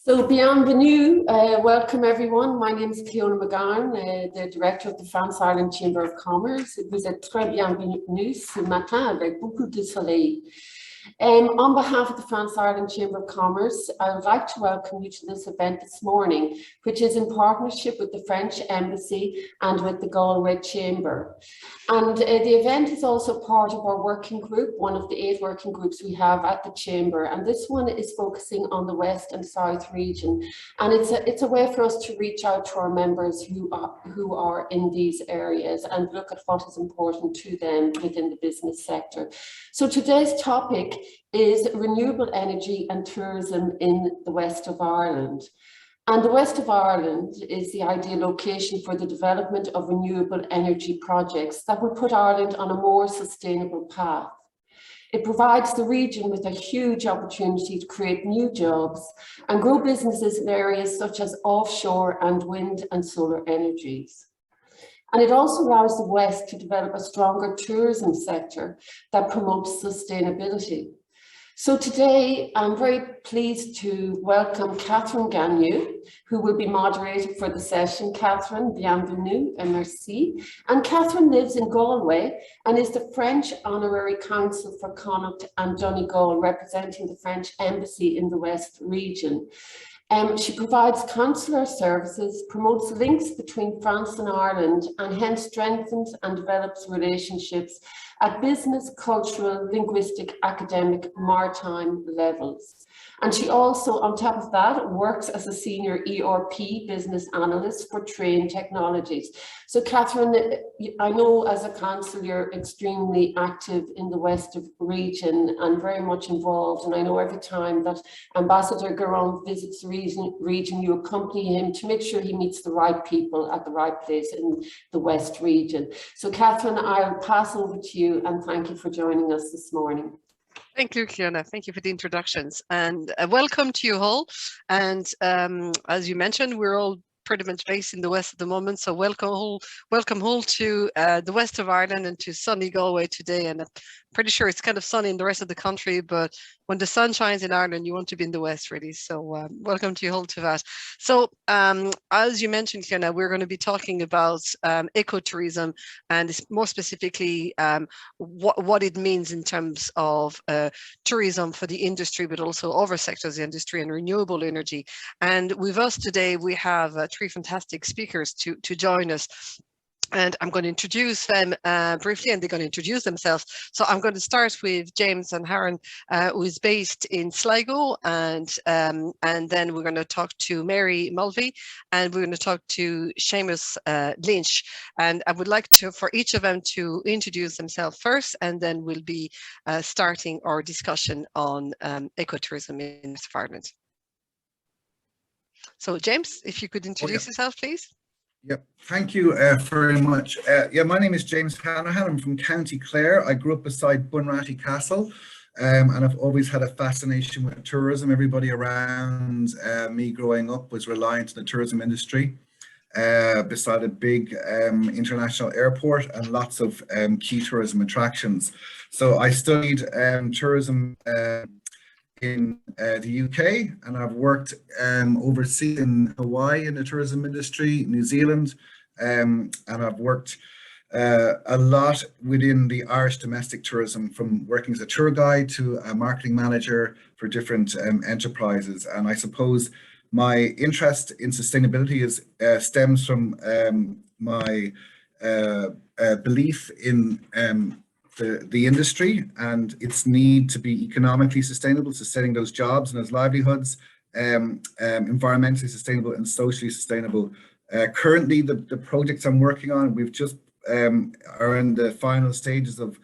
So bienvenue, welcome everyone. My name is Cleona McGarn, the director of the France-Ireland Chamber of Commerce. Vous êtes très bienvenue ce matin avec beaucoup de soleil. On behalf of the France-Ireland Chamber of Commerce, I would like to welcome you to this event this morning, which is in partnership with the French Embassy and with the Galway Chamber. And the event is also part of our working group, one of the 8 working groups we have at the Chamber. And this one is focusing on the West and South region. And it's a way for us to reach out to our members who are in these areas and look at what is important to them within the business sector. So today's topic is renewable energy and tourism in the West of Ireland. And the West of Ireland is the ideal location for the development of renewable energy projects that will put Ireland on a more sustainable path. It provides the region with a huge opportunity to create new jobs and grow businesses in areas such as offshore and wind and solar energies. And it also allows the West to develop a stronger tourism sector that promotes sustainability. So today, I'm very pleased to welcome Catherine Gagneux, who will be moderator for the session. Catherine, bienvenue and merci. And Catherine lives in Galway and is the French Honorary Consul for Connacht and Donegal, representing the French Embassy in the West region. She provides consular services, promotes links between France and Ireland, and hence strengthens and develops relationships at business, cultural, linguistic, academic, maritime levels. And she also, on top of that, works as a senior ERP business analyst for Train Technologies. So Catherine, I know as a consul you're extremely active in the West region and very much involved. And I know every time that Ambassador Garon visits the region, you accompany him to make sure he meets the right people at the right place in the West region. So Catherine, I'll pass over to you and thank you for joining us this morning. Thank you, Cleona. Thank you for the introductions and welcome to you all. And as you mentioned, we're all pretty much based in the West at the moment. So welcome all to the West of Ireland and to sunny Galway today. And I'm pretty sure it's kind of sunny in the rest of the country, but when the sun shines in Ireland, you want to be in the West really. So welcome to you all to that. So as you mentioned, Cleona, we're going to be talking about ecotourism and more specifically what it means in terms of tourism for the industry, but also other sectors of the industry and renewable energy. And with us today, we have 3 fantastic speakers to join us. And I'm going to introduce them briefly, and they're going to introduce themselves. So I'm going to start with James and Haran, who is based in Sligo, and then we're going to talk to Mary Mulvey, and we're going to talk to Seamus Lynch. And I would like for each of them to introduce themselves first, and then we'll be starting our discussion on ecotourism in Ireland. So James, if you could introduce yourself, please. Yep, thank you very much. Yeah, my name is James Hanahan. I'm from County Clare. I grew up beside Bunratty Castle, and I've always had a fascination with tourism. Everybody around me growing up was reliant on the tourism industry, beside a big international airport and lots of key tourism attractions. So I studied tourism in the UK, and I've worked overseas in Hawaii in the tourism industry, New Zealand, and I've worked a lot within the Irish domestic tourism, from working as a tour guide to a marketing manager for different enterprises. And I suppose my interest in sustainability stems from my belief in the industry and its need to be economically sustainable, sustaining those jobs and those livelihoods, environmentally sustainable and socially sustainable. Currently, the projects I'm working on, we've just are in the final stages of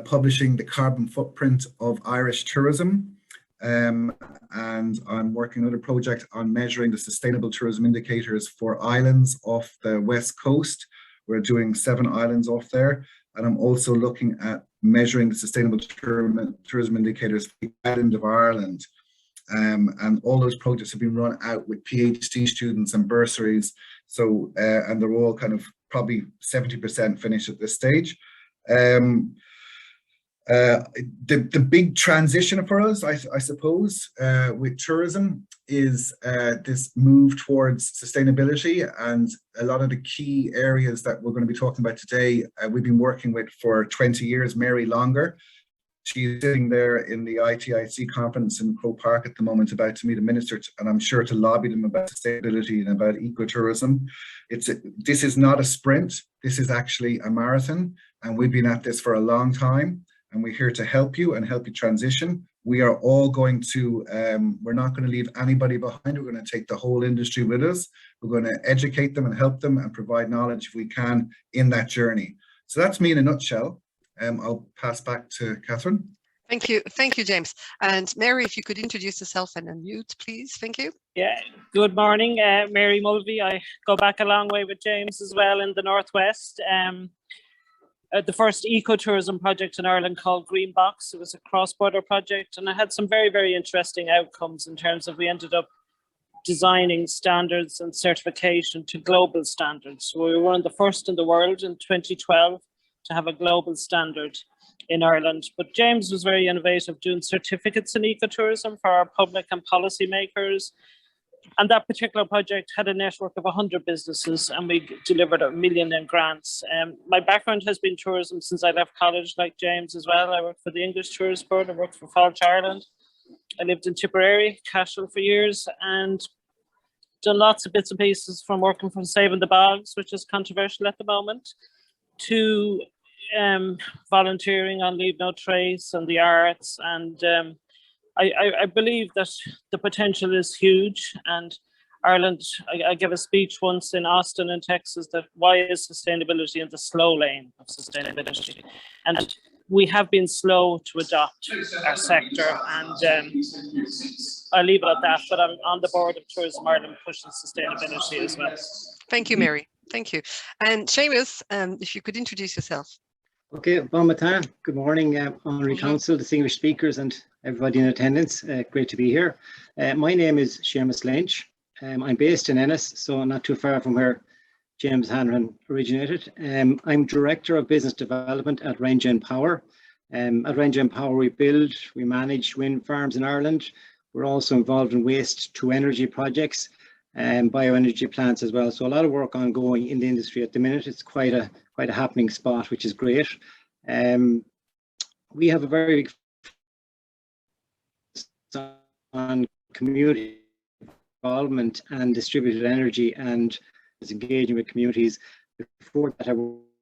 publishing the carbon footprint of Irish tourism. And I'm working on another project on measuring the sustainable tourism indicators for islands off the west coast. We're doing 7 islands off there. And I'm also looking at measuring the sustainable tourism indicators for the island of Ireland. And all those projects have been run out with PhD students and bursaries. So, and they're all kind of probably 70% finished at this stage. The big transition for us, I suppose, with tourism is this move towards sustainability, and a lot of the key areas that we're going to be talking about today, we've been working with for 20 years, Mary Longer. She's sitting there in the ITIC conference in Croke Park at the moment, about to meet a minister, and I'm sure to lobby them about sustainability and about ecotourism. This is not a sprint, this is actually a marathon, and we've been at this for a long time, and we're here to help you and help you transition. We are all going to, we're not going to leave anybody behind. We're going to take the whole industry with us. We're going to educate them and help them and provide knowledge if we can in that journey. So that's me in a nutshell. I'll pass back to Catherine. Thank you, James. And Mary, if you could introduce yourself and unmute, please. Thank you. Yeah, good morning, Mary Mulvey. I go back a long way with James as well in the Northwest. The first ecotourism project in Ireland called Green Box. It was a cross-border project, and it had some very, very interesting outcomes in terms of we ended up designing standards and certification to global standards. So we were one of the first in the world in 2012 to have a global standard in Ireland. But James was very innovative, doing certificates in ecotourism for our public and policymakers. And that particular project had a network of 100 businesses, and we delivered $1 million in grants. My background has been tourism since I left college, like James as well. I worked for the English Tourist Board, I worked for Falch Ireland. I lived in Tipperary, Cashel for years, and done lots of bits and pieces, from working for Saving the Bogs, which is controversial at the moment, to volunteering on Leave No Trace and the arts. And I believe that the potential is huge, and Ireland, I gave a speech once in Austin in Texas that why is sustainability in the slow lane of sustainability? And we have been slow to adopt our sector, and I'll leave it at that, but I'm on the board of Tourism Ireland pushing sustainability as well. Thank you, Mary. Thank you. And Seamus, if you could introduce yourself. Okay, bon matin. Good morning, Honorary Council, distinguished speakers, and everybody in attendance. Great to be here. My name is Seamus Lynch. I'm based in Ennis, so not too far from where James Hanrahan originated. I'm Director of Business Development at Rengen Power. At Rengen Power, we build, we manage wind farms in Ireland. We're also involved in waste to energy projects and bioenergy plants as well. So a lot of work ongoing in the industry at the minute. It's quite a happening spot, which is great. We have a very big focus on community involvement and distributed energy, and is engaging with communities. Before that, I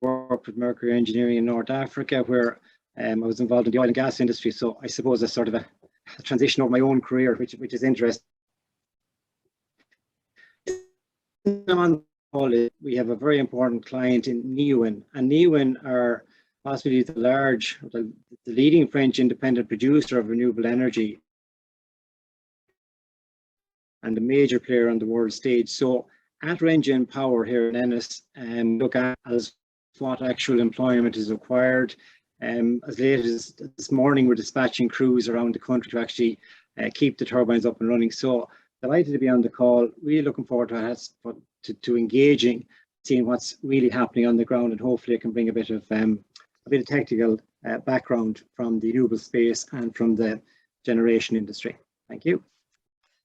worked with Mercury Engineering in North Africa, where I was involved in the oil and gas industry. So I suppose that's sort of a transition over my own career, which is interesting. We have a very important client in Neoen, and Neoen are possibly the leading French independent producer of renewable energy and a major player on the world stage. So at Rengen Power here in Ennis, look at as what actual employment is required. As late as this morning, we're dispatching crews around the country to actually keep the turbines up and running. So delighted to be on the call, really looking forward to engaging, seeing what's really happening on the ground, and hopefully I can bring a bit of technical background from the renewable space and from the generation industry. Thank you.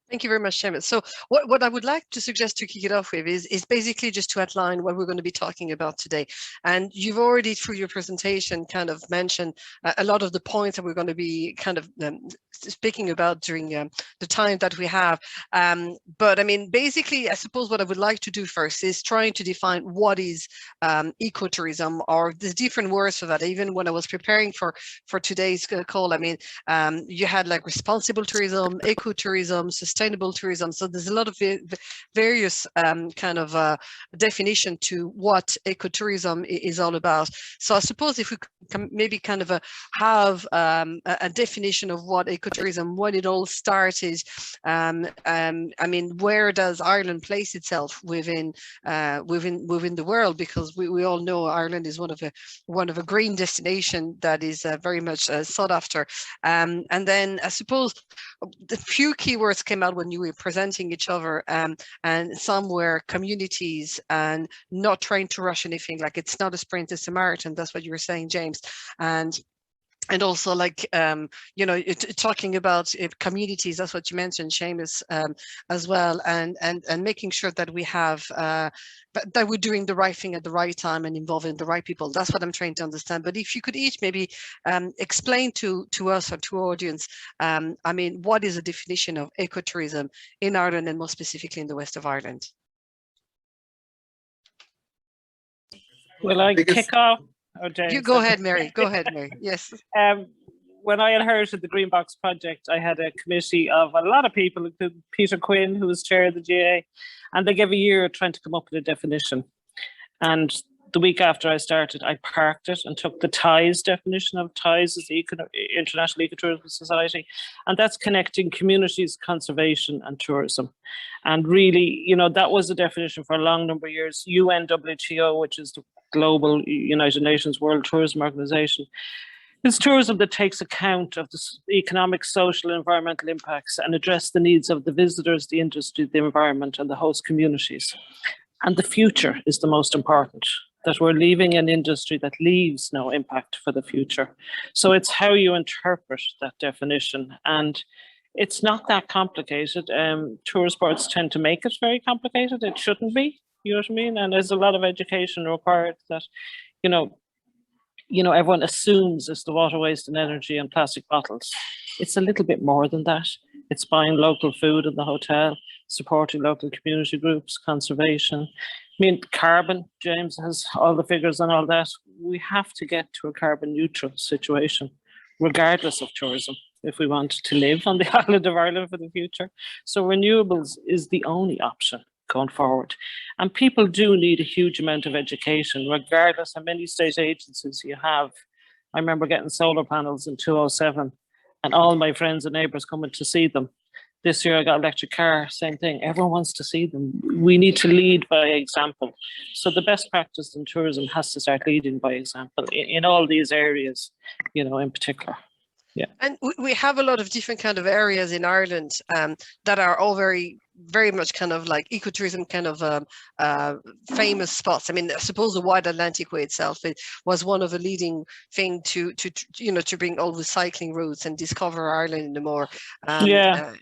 Thank you very much, Seamus. So what I would like to suggest to kick it off with is basically just to outline what we're going to be talking about today. And you've already, through your presentation, kind of mentioned a lot of the points that we're going to be kind of speaking about during the time that we have. But I mean, basically, I suppose what I would like to do first is trying to define what is ecotourism, or the different words for that. Even when I was preparing for today's call, I mean, you had like responsible tourism, ecotourism, sustainable tourism. So there's a lot of various kind of definition to what ecotourism is all about. So I suppose if we can maybe kind of have a definition of what ecotourism, when it all started. I mean, where does Ireland place itself within the world? Because we all know Ireland is one of a green destination that is very much sought after. And then I suppose the few keywords came about when you were presenting each other, and some were communities and not trying to rush anything. Like, it's not a sprint, it's a marathon. That's what you were saying, James. And also, like, you know, talking about communities, that's what you mentioned, Seamus, as well, and making sure that we have that we're doing the right thing at the right time and involving the right people. That's what I'm trying to understand. But if you could each maybe explain to us or to our audience, I mean, what is the definition of ecotourism in Ireland, and more specifically in the west of Ireland? Will I kick off? Oh, James, you go ahead, Mary. Go ahead, Mary. Yes. When I inherited the Green Box project, I had a committee of a lot of people, including Peter Quinn, who was chair of the GA, and they gave a year trying to come up with a definition. And the week after I started, I parked it and took the TIES definition of TIES as the International Ecotourism Society, and that's connecting communities, conservation, and tourism. And really, you know, that was the definition for a long number of years. UNWTO, which is the global United Nations World Tourism Organization, it's tourism that takes account of the economic, social, and environmental impacts and address the needs of the visitors, the industry, the environment, and the host communities. And the future is the most important, that we're leaving an industry that leaves no impact for the future. So it's how you interpret that definition. And it's not that complicated. Tourist boards tend to make it very complicated. It shouldn't be, you know what I mean? And there's a lot of education required that, you know, everyone assumes it's the water, waste and energy and plastic bottles. It's a little bit more than that. It's buying local food in the hotel, supporting local community groups, conservation. I mean, carbon, James has all the figures and all that. We have to get to a carbon neutral situation, regardless of tourism, if we want to live on the island of Ireland for the future. So renewables is the only option going forward. And people do need a huge amount of education, regardless how many state agencies you have. I remember getting solar panels in 2007 and all my friends and neighbours coming to see them. This year I got an electric car, same thing. Everyone wants to see them. We need to lead by example. So the best practice in tourism has to start leading by example in all these areas, you know, in particular. Yeah. And we have a lot of different kind of areas in Ireland that are all very much kind of like ecotourism kind of famous spots. I mean, I suppose the Wide Atlantic Way itself, it was one of the leading thing to bring all the cycling routes and discover Ireland in a more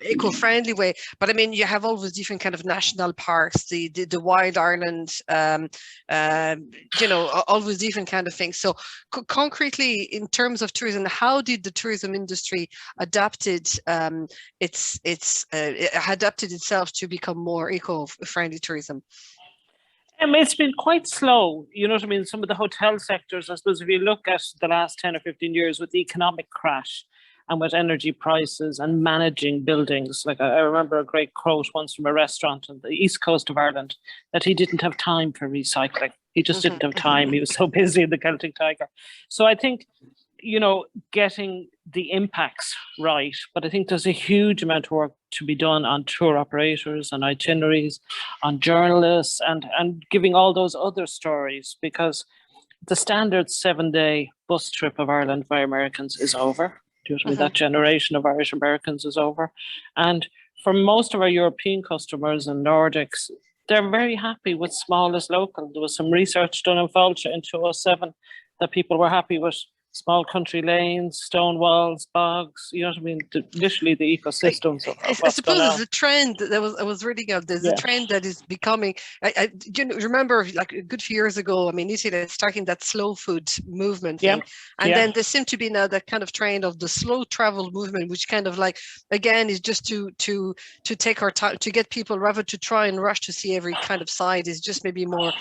eco-friendly way. But I mean, you have all those different kind of national parks, the Wild Ireland, all those different kind of things. So concretely, in terms of tourism, how did the tourism industry adapted itself to become more eco-friendly tourism? It's been quite slow, you know what I mean? Some of the hotel sectors, I suppose, if you look at the last 10 or 15 years with the economic crash and with energy prices and managing buildings, like I remember a great quote once from a restaurant on the east coast of Ireland that he didn't have time for recycling. He just didn't have time. He was so busy in the Celtic Tiger. So I think, you know, getting the impacts right, but I think there's a huge amount of work to be done on tour operators and itineraries, on journalists, and giving all those other stories, because the standard 7-day bus trip of Ireland by Americans is over. Do you know what I mean? That generation of Irish Americans is over. And for most of our European customers and Nordics, they're very happy with smallest local. There was some research done in Fáilte in 2007 that people were happy with small country lanes, stone walls, bogs, you know what I mean? Literally the ecosystems of I suppose there's a trend that I was reading of. There's a trend that is becoming, remember like a good few years ago, I mean, you see that starting that slow food movement thing. And then there seemed to be now that kind of trend of the slow travel movement, which kind of like, again, is just to take our time, to get people rather to try and rush to see every kind of side, is just maybe more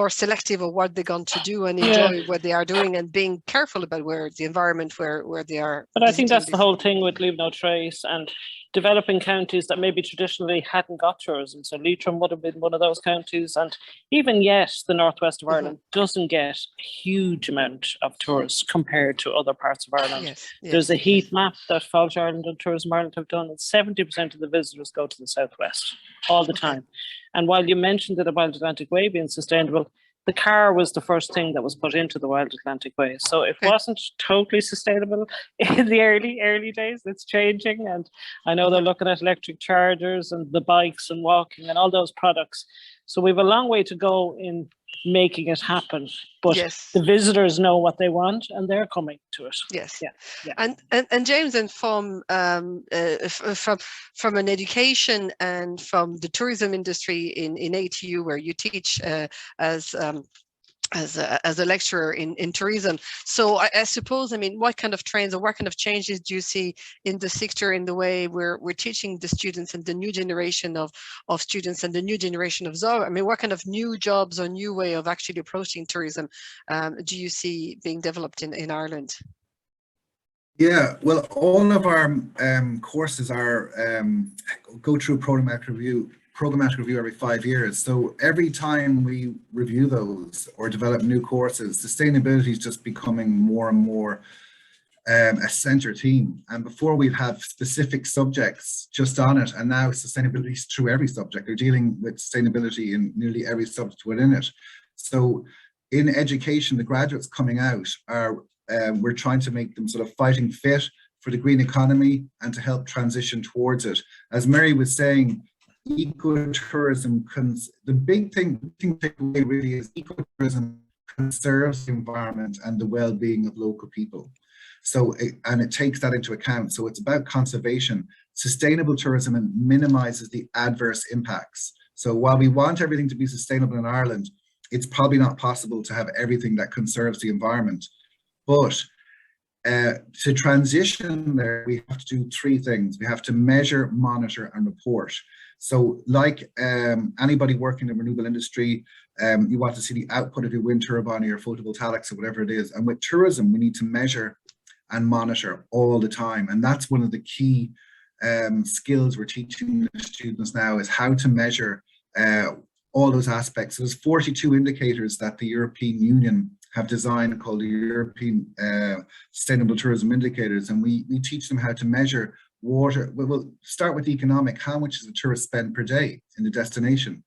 selective of what they're going to do and enjoy what they are doing, and being careful about where the environment where they are. But I think that's the whole thing with Leave No Trace and developing counties that maybe traditionally hadn't got tourism. So Leitrim would have been one of those counties, and even yet the northwest of Ireland doesn't get a huge amount of tourists compared to other parts of Ireland. There's a heat map that Fáilte Ireland and Tourism Ireland have done, and 70% of the visitors go to the southwest all the time. And while you mentioned that the Wild Atlantic Way being sustainable, the car was the first thing that was put into the Wild Atlantic Way. So it wasn't totally sustainable in the early days. It's changing. And I know they're looking at electric chargers and the bikes and walking and all those products. So we have a long way to go in making it happen. But the visitors know what they want and they're coming to it. Yes. Yeah. And James, and from an education and from the tourism industry in ATU, where you teach as a lecturer in tourism. So I suppose, I mean, what kind of trends or what kind of changes do you see in the sector, in the way we're teaching the students and the new generation of students and the new generation of Zoe? I mean, what kind of new jobs or new way of actually approaching tourism do you see being developed in Ireland? Yeah, well, all of our courses are go through programmatic review every 5 years. So every time we review those or develop new courses, sustainability is just becoming more and more a center theme. And before we'd have specific subjects just on it, and now sustainability is through every subject. They're dealing with sustainability in nearly every subject within it. So in education, the graduates coming out are, we're trying to make them sort of fighting fit for the green economy and to help transition towards it. As Mary was saying, ecotourism, the big thing takeaway really is ecotourism conserves the environment and the well-being of local people. So, and it takes that into account. So it's about conservation. Sustainable tourism minimizes the adverse impacts. So while we want everything to be sustainable in Ireland, it's probably not possible to have everything that conserves the environment. But to transition there, we have to do three things. We have to measure, monitor, and report. So like anybody working in the renewable industry, you want to see the output of your wind turbine or your photovoltaics or whatever it is. And with tourism, we need to measure and monitor all the time. And that's one of the key skills we're teaching the students now, is how to measure all those aspects. So there's 42 indicators that the European Union have designed called the European Sustainable Tourism Indicators. And we teach them how to measure water. We'll start with economic. How much does a tourist spend per day in the destination?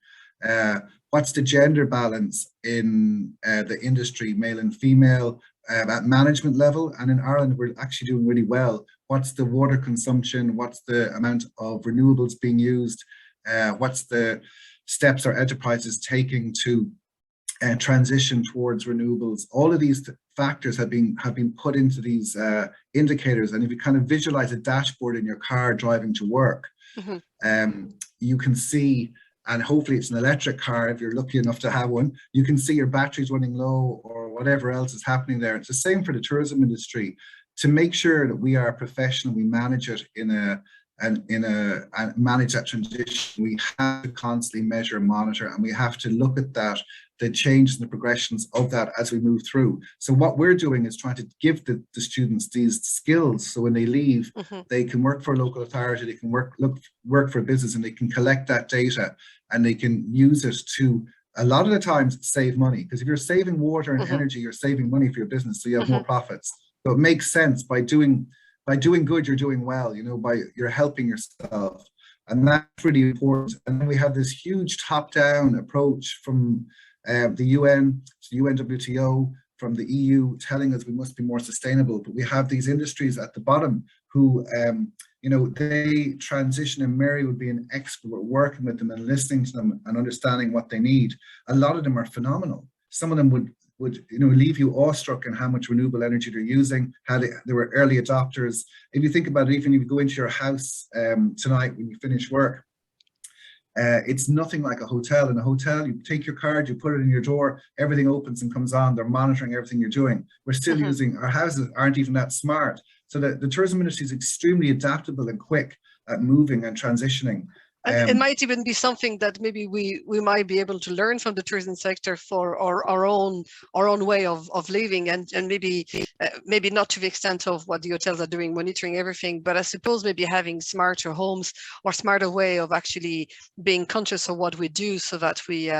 What's the gender balance in the industry, male and female, at management level? And in Ireland, we're actually doing really well. What's the water consumption? What's the amount of renewables being used? What's the steps our enterprises taking to transition towards renewables? All of these factors have been put into these indicators. And if you kind of visualize a dashboard in your car driving to work, you can see, and hopefully it's an electric car if you're lucky enough to have one, you can see your batteries running low or whatever else is happening there. It's the same for the tourism industry. To make sure that we are professional, we manage it and manage that transition, we have to constantly measure and monitor, and we have to look at that, the changes and the progressions of that as we move through. So what we're doing is trying to give the students these skills, so when they leave, they can work for a local authority, they can work for a business, and they can collect that data and they can use it to, a lot of the times, save money. Because if you're saving water and energy, you're saving money for your business, so you have more profits. So it makes sense. By doing good, you're doing well, you know, you're helping yourself. And that's really important. And then we have this huge top-down approach from the UN, UNWTO, from the EU, telling us we must be more sustainable. But we have these industries at the bottom who, you know, they transition, and Mary would be an expert working with them and listening to them and understanding what they need. A lot of them are phenomenal. Some of them would you know, leave you awestruck in how much renewable energy they're using, how they were early adopters. If you think about it, even if you go into your house tonight when you finish work, it's nothing like a hotel. In a hotel, you take your card, you put it in your door, everything opens and comes on. They're monitoring everything you're doing. We're still using, our houses aren't even that smart. So the tourism industry is extremely adaptable and quick at moving and transitioning. And it might even be something that maybe we might be able to learn from the tourism sector for our own way of living, and maybe not to the extent of what the hotels are doing, monitoring everything, but I suppose maybe having smarter homes or smarter way of actually being conscious of what we do, so that we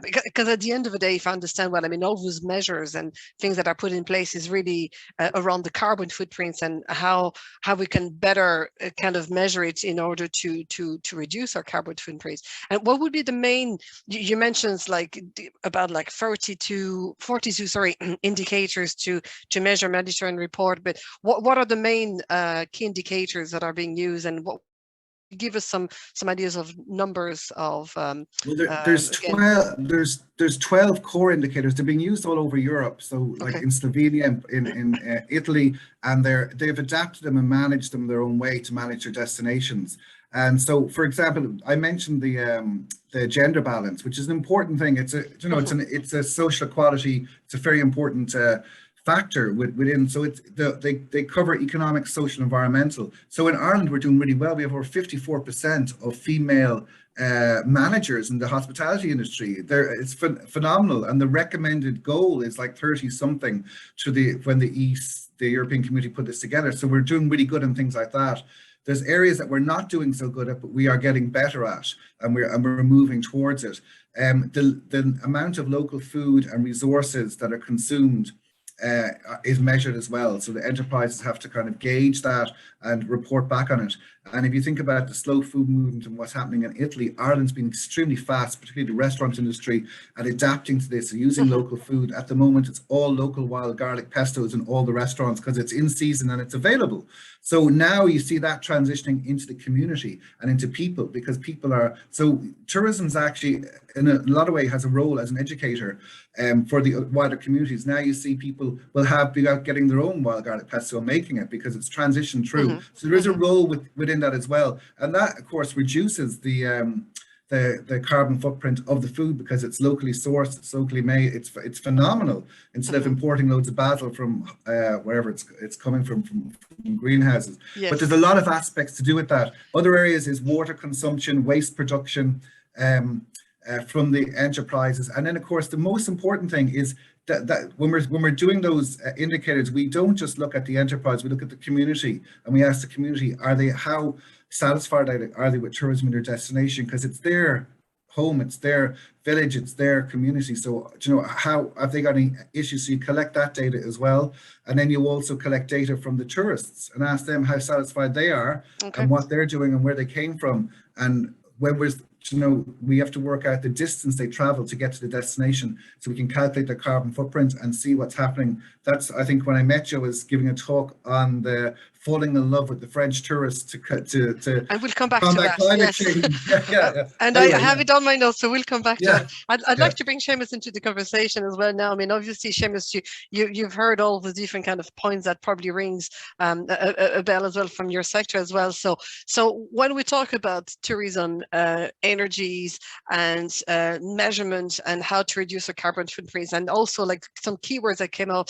because at the end of the day, if I understand well, I mean, all those measures and things that are put in place is really around the carbon footprints and how we can better kind of measure it in order to to reduce our carbon footprint. And what would be the main, you mentioned about 42 indicators to measure Mediterranean report, but what are the main key indicators that are being used, and what give us some ideas of numbers of there's 12 core indicators. They're being used all over Europe, so like in Slovenia, in Italy, and they've adapted them and managed them their own way to manage their destinations. And so, for example, I mentioned the gender balance, which is an important thing. It's a social equality. It's a very important factor within, so they cover economic, social, environmental. So in Ireland, we're doing really well. We have over 54% of female managers in the hospitality industry. It's phenomenal, and the recommended goal is like 30 something when the European Community put this together. So we're doing really good in things like that. There's areas that we're not doing so good at, but we are getting better at, and we're moving towards it. The amount of local food and resources that are consumed is measured as well. So the enterprises have to kind of gauge that and report back on it. And if you think about the slow food movement and what's happening in Italy, Ireland's been extremely fast, particularly the restaurant industry, at adapting to this, using local food. At the moment, it's all local wild garlic pestos in all the restaurants because it's in season and it's available. So now you see that transitioning into the community and into people, because people are, so tourism's actually in a lot of ways has a role as an educator for the wider communities. Now you see people will be out getting their own wild garlic pesto and making it because it's transitioned through. So there is a role within that as well. And that of course reduces the carbon footprint of the food because it's locally sourced, it's locally made. It's phenomenal, instead of importing loads of basil from wherever it's coming from greenhouses. Yes. But there's a lot of aspects to do with that. Other areas is water consumption, waste production from the enterprises. And then of course the most important thing is that when we're doing those indicators, we don't just look at the enterprise, we look at the community, and we ask the community, how satisfied are they with tourism in their destination? Because it's their home, it's their village, it's their community. So, how have they got any issues? So you collect that data as well. And then you also collect data from the tourists and ask them how satisfied they are and what they're doing and where they came from. And when we have to work out the distance they travel to get to the destination, so we can calculate their carbon footprint and see what's happening. That's, I think, when I met you, I was giving a talk on the falling in love with the French tourists to and we'll come back to that. Climate Yes. change. And anyway, I have it on my notes, so we'll come back to that. I'd like to bring Seamus into the conversation as well now. I mean, obviously, Seamus, you've heard all the different kind of points that probably rings a bell as well from your sector as well. So when we talk about tourism, energies and measurement and how to reduce our carbon footprints, and also like some keywords that came out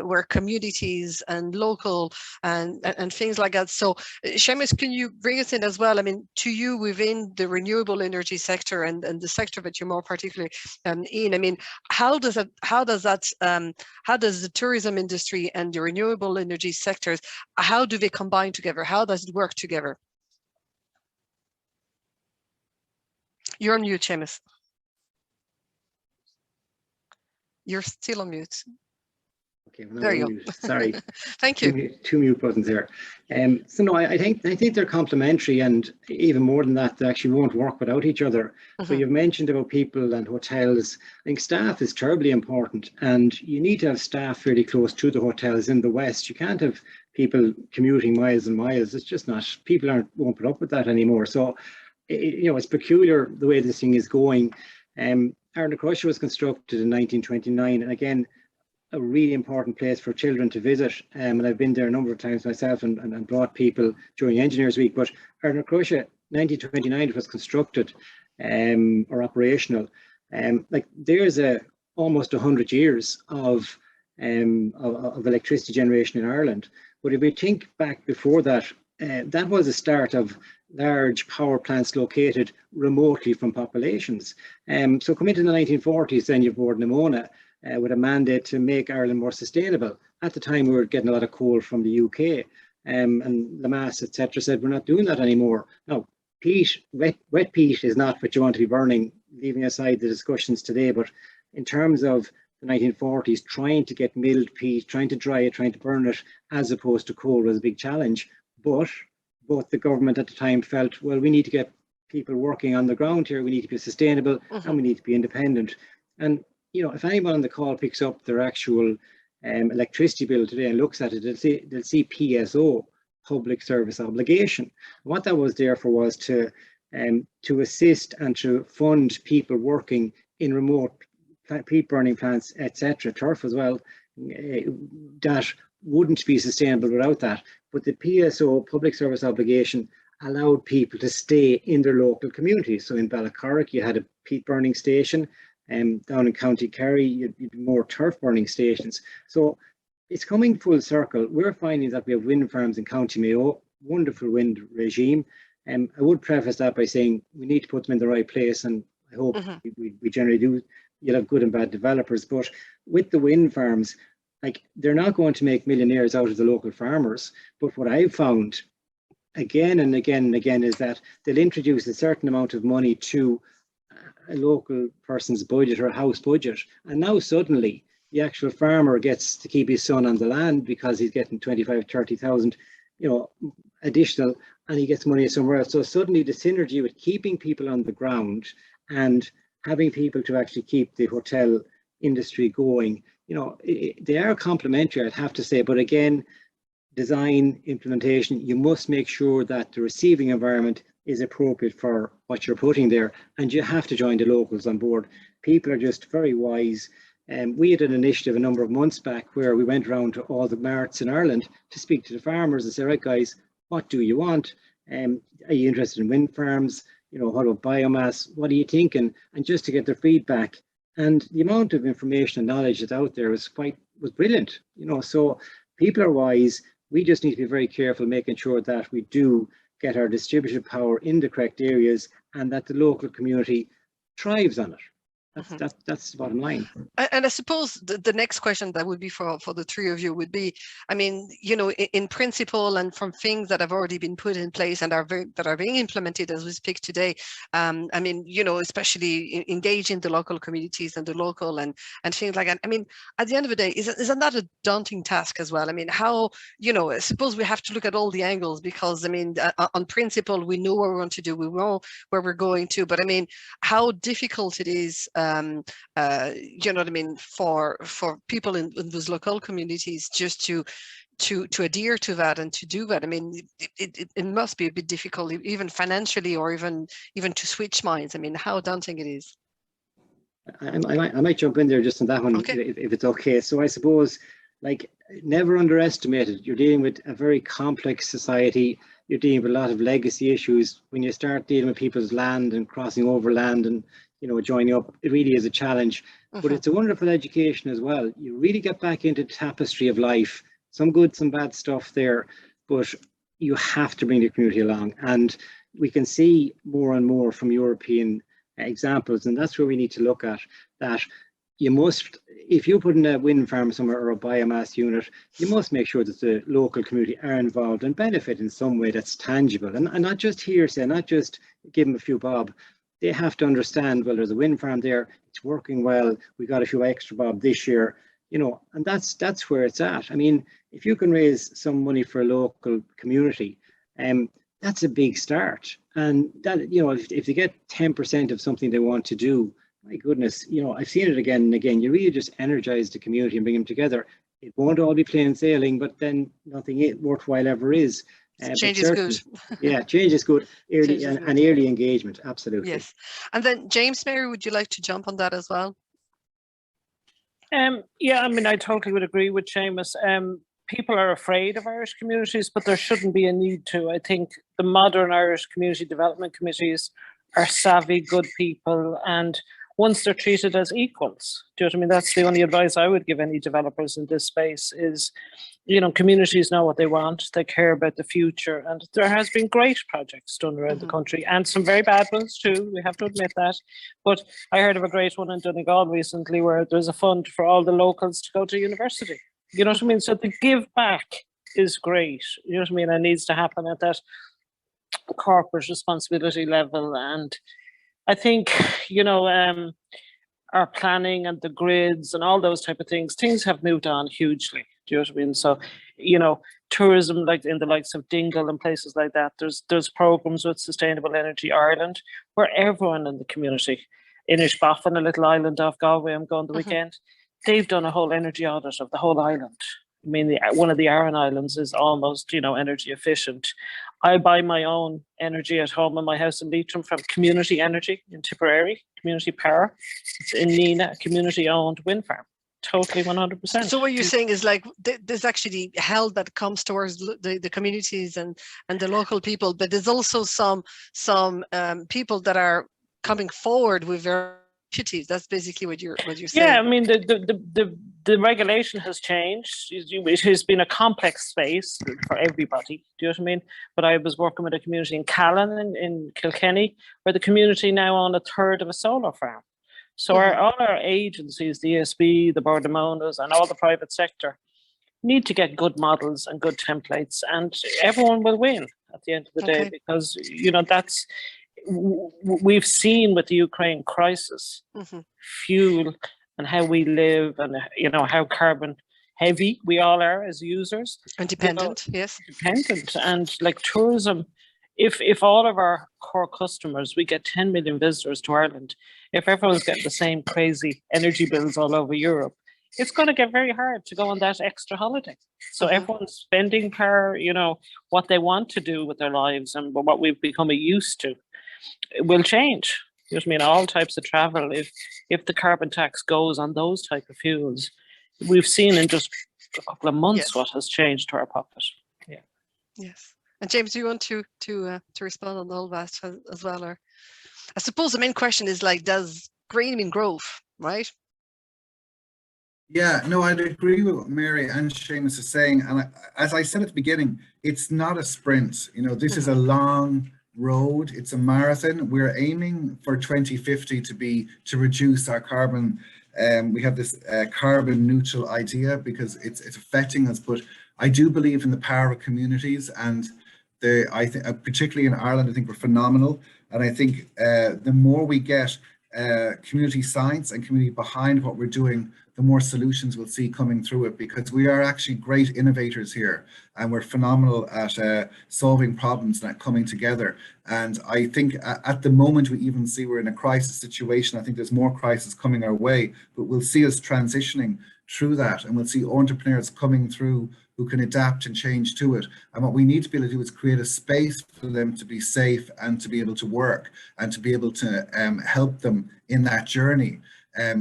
were communities and local and things like that. So Seamus, can you bring us in as well? I mean, to you within the renewable energy sector and the sector that you're more particularly in, I mean, how does the tourism industry and the renewable energy sectors, how do they combine together? How does it work together? You're on mute, Seamus. You're still on mute. Okay, well, there you go. Mute. Sorry. Thank you. Two mute buttons there. So no, I think they're complementary, and even more than that, they actually won't work without each other. So you've mentioned about people and hotels. I think staff is terribly important, and you need to have staff fairly close to the hotels in the West. You can't have people commuting miles and miles. It's just not, people won't put up with that anymore. So it's peculiar the way this thing is going. Ireland Crusher was constructed in 1929, and again, a really important place for children to visit, and I've been there a number of times myself and brought people during Engineers Week. But Ireland Crusher, 1929 it was constructed or operational. Like there's almost 100 years of electricity generation in Ireland. But if we think back before that, that was the start of large power plants located remotely from populations. So come into the 1940s, then you've Board Neoen with a mandate to make Ireland more sustainable. At the time, we were getting a lot of coal from the UK, and Lamass, etc., said we're not doing that anymore. Now, peat, wet peat is not what you want to be burning, leaving aside the discussions today. But in terms of the 1940s, trying to get milled peat, trying to dry it, trying to burn it, as opposed to coal was a big challenge. But both the government at the time felt, well, we need to get people working on the ground here. We need to be sustainable and we need to be independent. And, you know, if anyone on the call picks up their actual electricity bill today and looks at it, they'll see PSO, public service obligation. And what that was there for was to assist and to fund people working in remote peat burning plants, etc., turf as well, that wouldn't be sustainable without that. But the PSO, public service obligation, allowed people to stay in their local communities. So in Ballycorrick, you had a peat burning station, and down in County Kerry, you'd more turf burning stations. So it's coming full circle. We're finding that we have wind farms in County Mayo, wonderful wind regime. And I would preface that by saying we need to put them in the right place, and I hope we generally do. You'll have good and bad developers, but with the wind farms, like, they're not going to make millionaires out of the local farmers. But what I've found again and again and again is that they'll introduce a certain amount of money to a local person's budget or a house budget, and now suddenly the actual farmer gets to keep his son on the land because he's getting 25, 30,000, you know, additional, and he gets money somewhere else. So suddenly the synergy with keeping people on the ground and having people to actually keep the hotel industry going, you know, they are complementary, I'd have to say. But again, design, implementation, you must make sure that the receiving environment is appropriate for what you're putting there, and you have to join the locals on board. People are just very wise. We had an initiative a number of months back where we went around to all the marts in Ireland to speak to the farmers and say, right guys, what do you want? Are you interested in wind farms? You know, what about biomass? What are you thinking? And just to get their feedback. And the amount of information and knowledge that's out there was brilliant. You know, so people are wise. We just need to be very careful making sure that we do get our distributed power in the correct areas and that the local community thrives on it. That's the bottom line. And I suppose the next question that would be for the three of you would be, I mean, you know, in principle and from things that have already been put in place and that are being implemented as we speak today, I mean, you know, especially engaging the local communities and the local and things like that. I mean, at the end of the day, isn't that a daunting task as well? I mean, how, you know, I suppose we have to look at all the angles because, I mean, on principle, we know what we want to do, we know where we're going to, but I mean, how difficult it is, you know what I mean, for people in those local communities just to adhere to that and to do that. I mean, it must be a bit difficult, even financially, or even to switch minds. I mean, how daunting it is. I might jump in there just on that one, okay, if it's okay. So I suppose, like, never underestimate it. You're dealing with a very complex society. You're dealing with a lot of legacy issues. When you start dealing with people's land and crossing over land and, you know, joining up, it really is a challenge. But it's a wonderful education as well. You really get back into the tapestry of life. Some good, some bad stuff there, but you have to bring the community along. And we can see more and more from European examples, and that's where we need to look at that. You must, if you put in a wind farm somewhere or a biomass unit, you must make sure that the local community are involved and benefit in some way that's tangible, and not just hearsay, not just give them a few bob. They have to understand, well, there's a wind farm there, it's working well, we got a few extra bob this year, you know, and that's where it's at. I mean, if you can raise some money for a local community, that's a big start. And that, you know, if they get 10% of something they want to do, my goodness, you know, I've seen it again and again. You really just energize the community and bring them together. It won't all be plain sailing, but then nothing worthwhile ever is. Change is good. Yeah, change is good. Early and early engagement, absolutely. Yes. And then James, Mary, would you like to jump on that as well? Yeah, I mean, I totally would agree with Seamus. People are afraid of Irish communities, but there shouldn't be a need to. I think the modern Irish community development committees are savvy, good people, and once they're treated as equals, do you know what I mean? That's the only advice I would give any developers in this space is, you know, communities know what they want, they care about the future, and there has been great projects done around the country and some very bad ones too, we have to admit that. But I heard of a great one in Donegal recently where there's a fund for all the locals to go to university. You know what I mean? So the give back is great, you know what I mean? And needs to happen at that corporate responsibility level. And I think, you know, our planning and the grids and all those type of things have moved on hugely. Do you know what I mean? So, you know, tourism, like in the likes of Dingle and places like that, there's programs with Sustainable Energy Ireland where everyone in the community, in Ishbaffin, a little island off Galway, I'm going the weekend, they've done a whole energy audit of the whole island. I mean, one of the Aran Islands is almost, you know, energy efficient. I buy my own energy at home in my house in Leitrim from Community Energy in Tipperary, Community Power. It's in Nina, a community-owned wind farm. Totally 100%. So what you're saying is like there's actually help that comes towards the communities and the local people, but there's also some people that are coming forward with their initiatives. That's basically what you're saying. Yeah, I mean the regulation has changed. It has been a complex space for everybody. Do you know what I mean? But I was working with a community in Callan in Kilkenny, where the community now own a third of a solar farm. So all our agencies, the ESB, the Board of Owners, and all the private sector need to get good models and good templates, and everyone will win at the end of the day, because, you know, that's, we've seen with the Ukraine crisis, fuel and how we live, and, you know, how carbon heavy we all are as users. And dependent, you know, yes. Dependent, and like tourism, if all of our core customers, we get 10 million visitors to Ireland, if everyone's getting the same crazy energy bills all over Europe, it's going to get very hard to go on that extra holiday. So everyone's spending power, you know, what they want to do with their lives and what we've become used to, it will change. You know what I mean? All types of travel, if the carbon tax goes on those type of fuels, we've seen in just a couple of months what has changed to our pocket. Yeah. Yes. And James, do you want to respond on all that as well? Or I suppose the main question is like, does green mean growth, right? Yeah, no, I'd agree with what Mary and Seamus is saying. And as I said at the beginning, it's not a sprint. You know, this is a long road. It's a marathon. We're aiming for 2050 to reduce our carbon. We have this carbon neutral idea because it's affecting us. But I do believe in the power of communities, and I think particularly in Ireland, I think we're phenomenal. And I think the more we get community science and community behind what we're doing, the more solutions we'll see coming through it, because we are actually great innovators here, and we're phenomenal at solving problems and at coming together. And I think at the moment we even see we're in a crisis situation. I think there's more crisis coming our way, but we'll see us transitioning through that, and we'll see entrepreneurs coming through who can adapt and change to it. And what we need to be able to do is create a space for them to be safe and to be able to work and to be able to help them in that journey.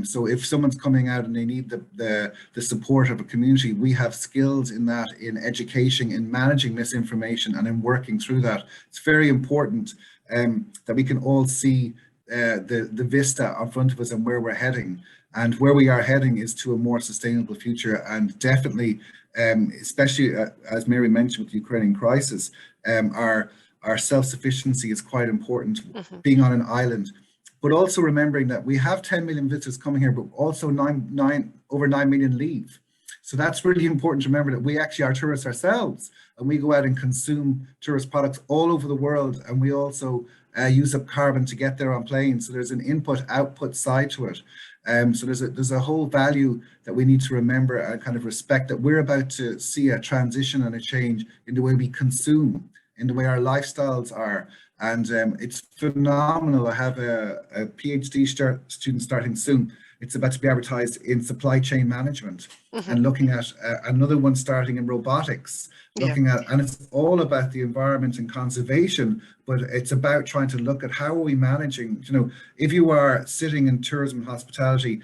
So if someone's coming out and they need the support of a community, we have skills in that, in education, in managing misinformation, and in working through that. It's very important that we can all see the vista in front of us and where we're heading. And where we are heading is to a more sustainable future, and definitely, especially as Mary mentioned with the Ukrainian crisis, our self-sufficiency is quite important, being on an island. But also remembering that we have 10 million visitors coming here, but also over 9 million leave. So that's really important to remember, that we actually are tourists ourselves, and we go out and consume tourist products all over the world, and we also use up carbon to get there on planes. So there's an input-output side to it. So there's a whole value that we need to remember and kind of respect, that we're about to see a transition and a change in the way we consume, in the way our lifestyles are. And it's phenomenal. I have a PhD student starting soon. It's about to be advertised in supply chain management, and looking at another one starting in robotics, looking at, and it's all about the environment and conservation, but it's about trying to look at how are we managing, you know, if you are sitting in tourism and hospitality,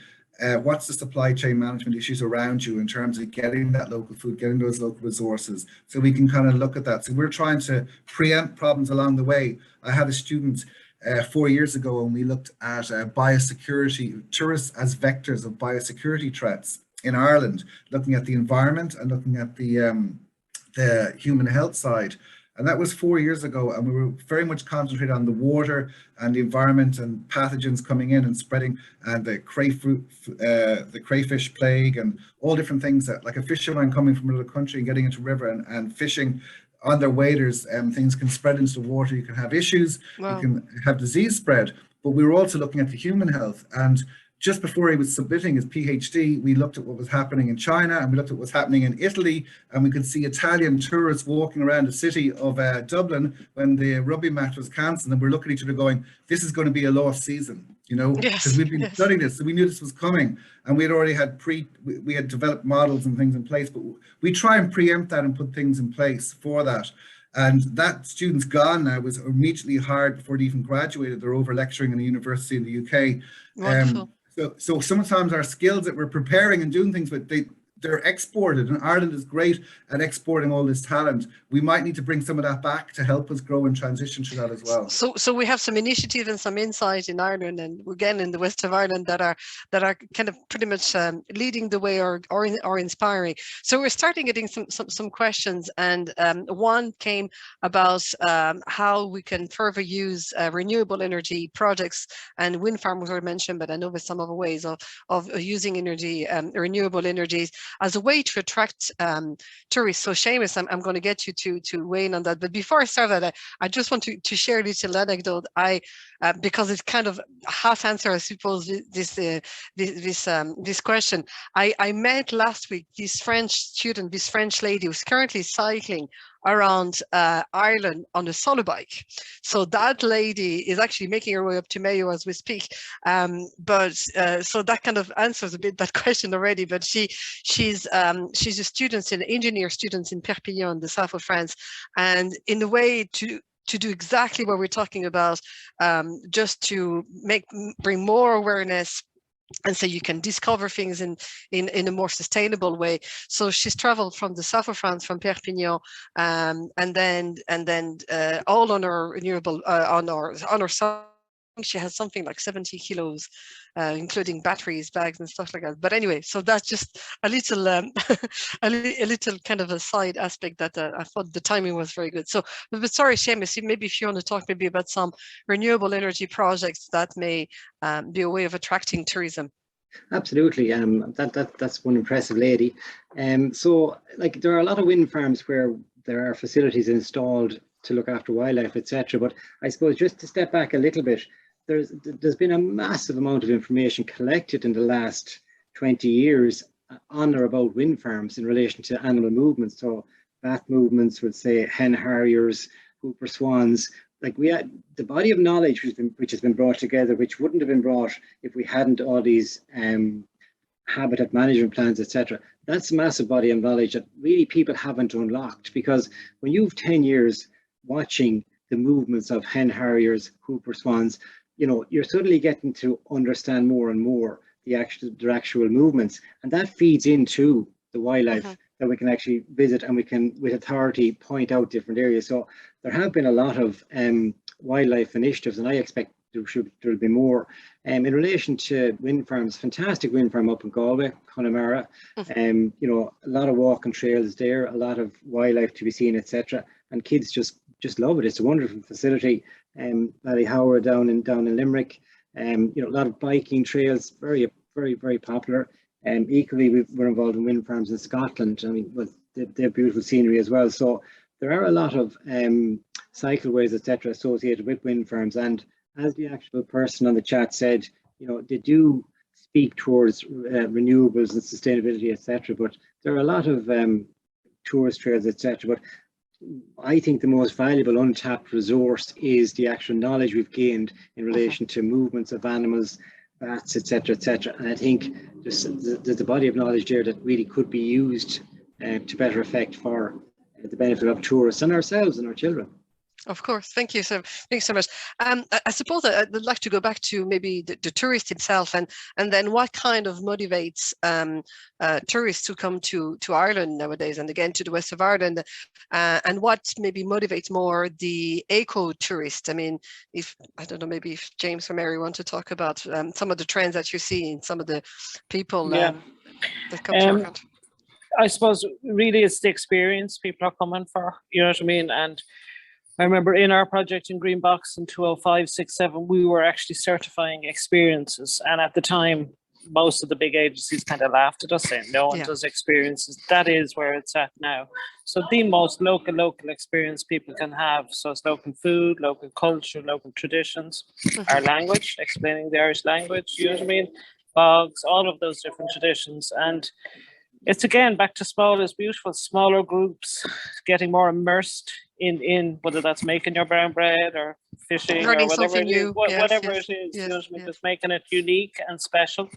what's the supply chain management issues around you in terms of getting that local food, getting those local resources, so we can kind of look at that. So we're trying to preempt problems along the way. I had a student 4 years ago, and we looked at biosecurity, tourists as vectors of biosecurity threats in Ireland, looking at the environment and looking at the human health side. And that was 4 years ago, and we were very much concentrated on the water and the environment and pathogens coming in and spreading, and the crayfish plague and all different things, that like a fisherman coming from another country and getting into a river and fishing on their waders, things can spread into the water. You can have issues, you can have disease spread, but we were also looking at the human health. And just before he was submitting his PhD, we looked at what was happening in China, and we looked at what was happening in Italy, and we could see Italian tourists walking around the city of Dublin when the rugby match was cancelled, and we're looking at each other going, this is going to be a lost season, you know, because we've been studying this, so we knew this was coming, and we had already had we had developed models and things in place, but we try and preempt that and put things in place for that. And that student's gone now, was immediately hired before they even graduated. They're over lecturing in a university in the UK. Wonderful. So sometimes our skills that we're preparing and doing things with, they're exported, and Ireland is great at exporting all this talent. We might need to bring some of that back to help us grow and transition to that as well. So we have some initiative and some insight in Ireland, and again in the west of Ireland, that are kind of pretty much leading the way or inspiring. So we're starting getting some questions, and one came about how we can further use renewable energy projects, and wind farms were mentioned, but I know there's some other ways of using energy, renewable energies, as a way to attract tourists. So Seamus, I'm going to get you to weigh in on that. But before I start that, I just want to share a little anecdote. Because it's kind of a half answer, I suppose, this question. I met last week this French student, this French lady who's currently cycling around Ireland on a solo bike. So that lady is actually making her way up to Mayo as we speak. So that kind of answers a bit that question already. But she's a student, an engineer student in Perpignan, the south of France, and in a way to do exactly what we're talking about, just to bring more awareness, and so you can discover things in a more sustainable way. So she's traveled from the south of France, from Perpignan, and then all on her renewable on her side. She has something like 70 kilos, including batteries, bags, and stuff like that. But anyway, so that's just a little a little kind of a side aspect that I thought the timing was very good. So, but sorry, Seamus, maybe if you want to talk maybe about some renewable energy projects that may be a way of attracting tourism. Absolutely. That's one impressive lady. So like there are a lot of wind farms where there are facilities installed to look after wildlife, etc. But I suppose just to step back a little bit, there's been a massive amount of information collected in the last 20 years on or about wind farms in relation to animal movements. So bat movements, would say hen harriers, whooper swans. Like we had the body of knowledge which has been brought together, which wouldn't have been brought if we hadn't all these habitat management plans, etc. That's a massive body of knowledge that really people haven't unlocked, because when you've 10 years watching the movements of hen harriers, whooper swans, you know, you're suddenly getting to understand more and more their actual movements, and that feeds into the wildlife that we can actually visit, and we can, with authority, point out different areas. So there have been a lot of wildlife initiatives, and I expect there'll be more. In relation to wind farms, fantastic wind farm up in Galway, Connemara. You know, a lot of walking trails there, a lot of wildlife to be seen, etc. And kids just love it. It's a wonderful facility. Ballyhoward down in Limerick. You know, a lot of biking trails, very popular. Equally, we're involved in wind farms in Scotland. I mean, well, they're beautiful scenery as well. So there are a lot of cycleways, etc., associated with wind farms. And as the actual person on the chat said, you know, they do speak towards renewables and sustainability, etc. But there are a lot of tourist trails, etc. But I think the most valuable untapped resource is the actual knowledge we've gained in relation to movements of animals, bats, etc., etc. And I think there's a body of knowledge there that really could be used to better effect for the benefit of tourists and ourselves and our children. Of course, thank you so much. I suppose I'd like to go back to maybe the tourist himself, and then what kind of motivates tourists to come to Ireland nowadays, and again to the west of Ireland, and what maybe motivates more the eco-tourist. I mean, I don't know, maybe if James or Mary want to talk about some of the trends that you're seeing, some of the people that come to our country. I suppose really it's the experience people are coming for, you know what I mean? And I remember in our project in Green Box in 2005, 6, 7, we were actually certifying experiences. And at the time, most of the big agencies kind of laughed at us, saying no one does experiences. That is where it's at now. So the most local experience people can have. So it's local food, local culture, local traditions, our language, explaining the Irish language, you know what I mean? bogs, all of those different traditions. And it's again back to small is beautiful, smaller groups getting more immersed in whether that's making your brown bread or fishing Learning or whatever something it is, new. Yes, whatever yes, it is, yes, you know what I mean? yes. Just making it unique and special.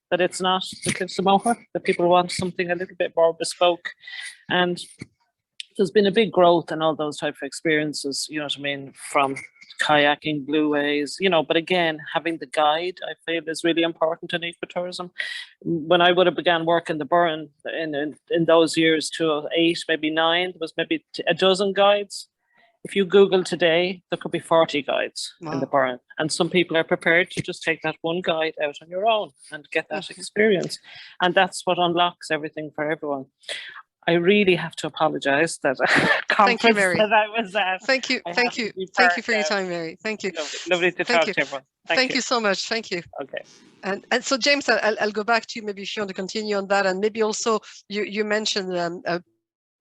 That it's not the kids mocha, that people want something a little bit more bespoke. And there's been a big growth in all those type of experiences, you know what I mean, from kayaking, blue ways, you know, but again, having the guide, I feel, is really important in ecotourism. When I would have began work in the Burren in those years, 2008, maybe 9, there was maybe a dozen guides. If you Google today, there could be 40 guides in the Burren. And some people are prepared to just take that one guide out on your own and get that experience. And that's what unlocks everything for everyone. I really have to apologise that Thank you, Mary. that I was at. Thank you, thank you, thank you for your time, Mary. Thank you. Lovely to talk to everyone. Thank you so much. Thank you. Okay. And so, James, I'll go back to you. Maybe if you want to continue on that, and maybe also you mentioned a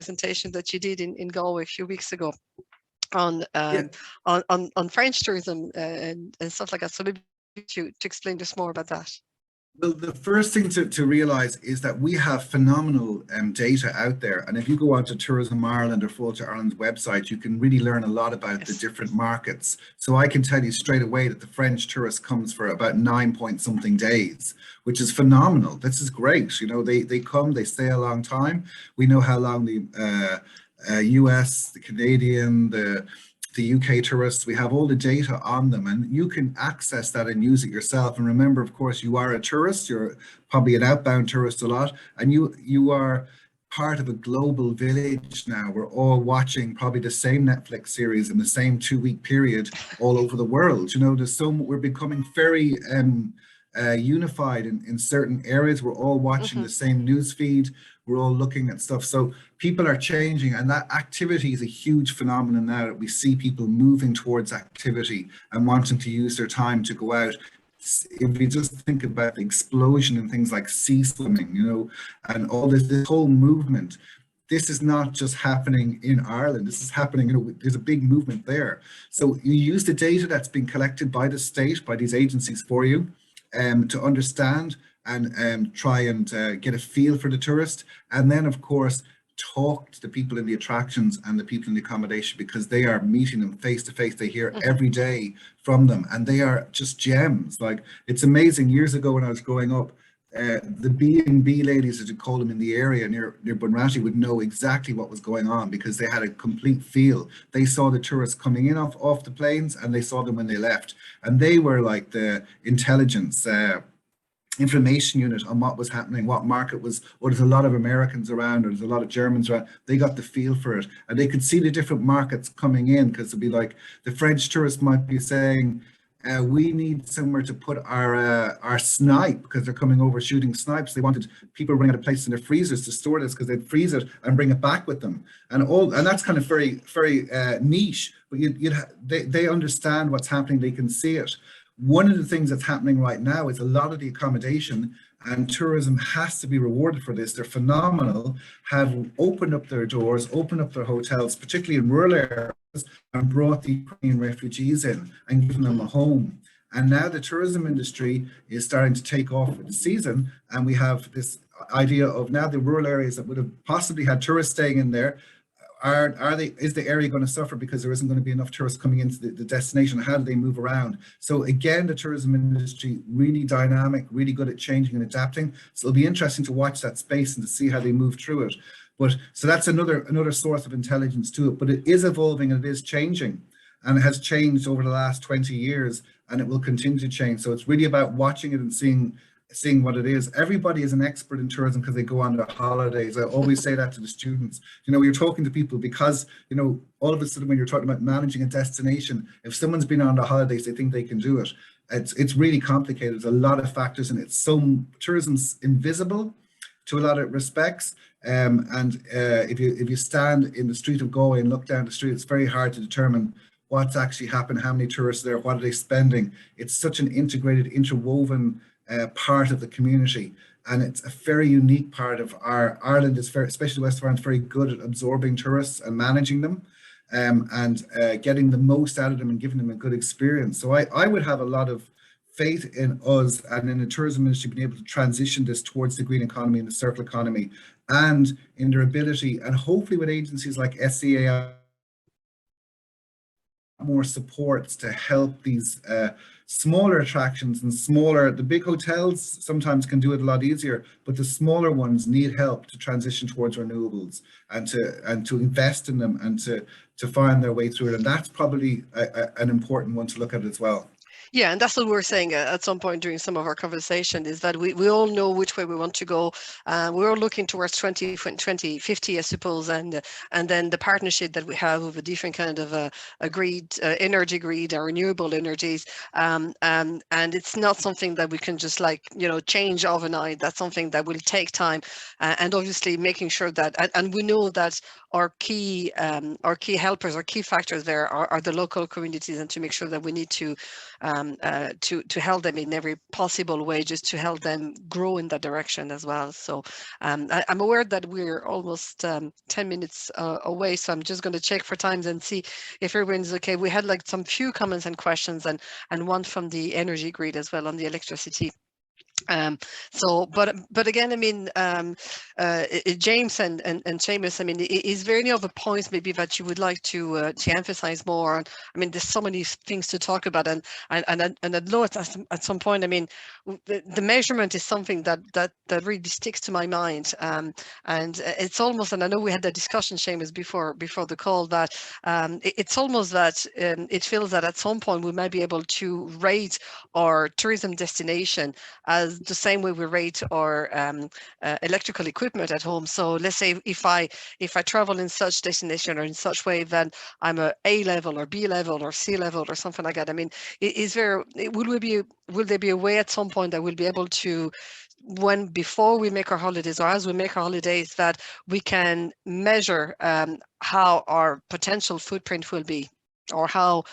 presentation that you did in Galway a few weeks ago on French tourism and stuff like that. So maybe to explain just more about that. Well, the first thing to realize is that we have phenomenal data out there. And if you go onto Tourism Ireland or Fáilte Ireland's website, you can really learn a lot about the different markets. So I can tell you straight away that the French tourist comes for about 9-point-something days, which is phenomenal. This is great. You know, they come, they stay a long time. We know how long the US, the Canadian, the UK tourists, we have all the data on them, and you can access that and use it yourself. And remember, of course, you are a tourist, you're probably an outbound tourist a lot, and you are part of a global village now. We're all watching probably the same Netflix series in the same 2-week period all over the world. You know, we're becoming very unified in certain areas. We're all watching the same news feed. We're all looking at stuff. So people are changing, and that activity is a huge phenomenon now that we see people moving towards activity and wanting to use their time to go out. If you just think about the explosion in things like sea swimming, you know, and all this whole movement, this is not just happening in Ireland. This is happening, you know, there's a big movement there. So you use the data that's been collected by the state, by these agencies for you, to understand and try and get a feel for the tourist. And then, of course, talk to the people in the attractions and the people in the accommodation, because they are meeting them face to face. They hear every day from them, and they are just gems. Like, it's amazing. Years ago when I was growing up, the B&B ladies, as you call them, in the area near Bunratty would know exactly what was going on because they had a complete feel. They saw the tourists coming in off the planes, and they saw them when they left. And they were like the intelligence information unit on what was happening, what market was, or there's a lot of Americans around, or there's a lot of Germans around. They got the feel for it, and they could see the different markets coming in, because it'd be like the French tourist might be saying, we need somewhere to put our snipe, because they're coming over shooting snipes. They wanted people to bring out a place in their freezers to store this, because they'd freeze it and bring it back with them, and that's kind of very niche. But they understand what's happening. They can see it. One of the things that's happening right now is a lot of the accommodation, and tourism has to be rewarded for this. They're phenomenal, have opened up their doors, opened up their hotels, particularly in rural areas, and brought the Ukrainian refugees in and given them a home. And now the tourism industry is starting to take off with the season, and we have this idea of now the rural areas that would have possibly had tourists staying in there, is the area going to suffer because there isn't going to be enough tourists coming into the destination? How do they move around? So again, the tourism industry, really dynamic, really good at changing and adapting. So it'll be interesting to watch that space and to see how they move through it. But so that's another source of intelligence to it. But it is evolving and it is changing, and it has changed over the last 20 years, and it will continue to change. So it's really about watching it and seeing what it is. Everybody is an expert in tourism because they go on their holidays. I always say that to the students. You know, you're talking to people because, you know, all of a sudden when you're talking about managing a destination, if someone's been on their holidays, they think they can do it. It's really complicated. There's a lot of factors in it. So tourism's invisible to a lot of respects. If you stand in the street of Galway and look down the street, it's very hard to determine what's actually happened, how many tourists are there, what are they spending. It's such an integrated, interwoven part of the community, and it's a very unique part of Ireland. Is very, especially West of Ireland, very good at absorbing tourists and managing them, and getting the most out of them and giving them a good experience. So I would have a lot of faith in us and in the tourism industry being able to transition this towards the green economy and the circular economy, and in their ability, and hopefully with agencies like SCAI, more supports to help these smaller attractions and the big hotels sometimes can do it a lot easier, but the smaller ones need help to transition towards renewables and to invest in them and to find their way through it. And that's probably an important one to look at as well. Yeah, and that's what we were saying at some point during some of our conversation, is that we all know which way we want to go. We're all looking towards 2050, I suppose, and then the partnership that we have with a different kind of energy grid or renewable energies, and it's not something that we can just change overnight. That's something that will take time, and obviously making sure that, and we know that our key helpers, our key factors there are the local communities, and to make sure that we need to help them in every possible way, just to help them grow in that direction as well. So I'm aware that we're almost 10 minutes away, so I'm just going to check for times and see if everyone's okay. We had some few comments and questions, and one from the energy grid as well on the electricity. But again, I mean, James and Seamus, I mean, is there any other points maybe that you would like to emphasize more on? I mean, there's so many things to talk about, and I know at some point, I mean, the measurement is something that really sticks to my mind, and it's almost, and I know we had that discussion, Seamus, before the call, that it's almost that it feels that at some point we might be able to rate our tourism destination as the same way we rate our electrical equipment at home. So let's say if I travel in such destination or in such way, then I'm A level or B level or C level or something like that. I mean, will there be a way at some point that we'll be able to, before we make our holidays or as we make our holidays, that we can measure how our potential footprint will be, or how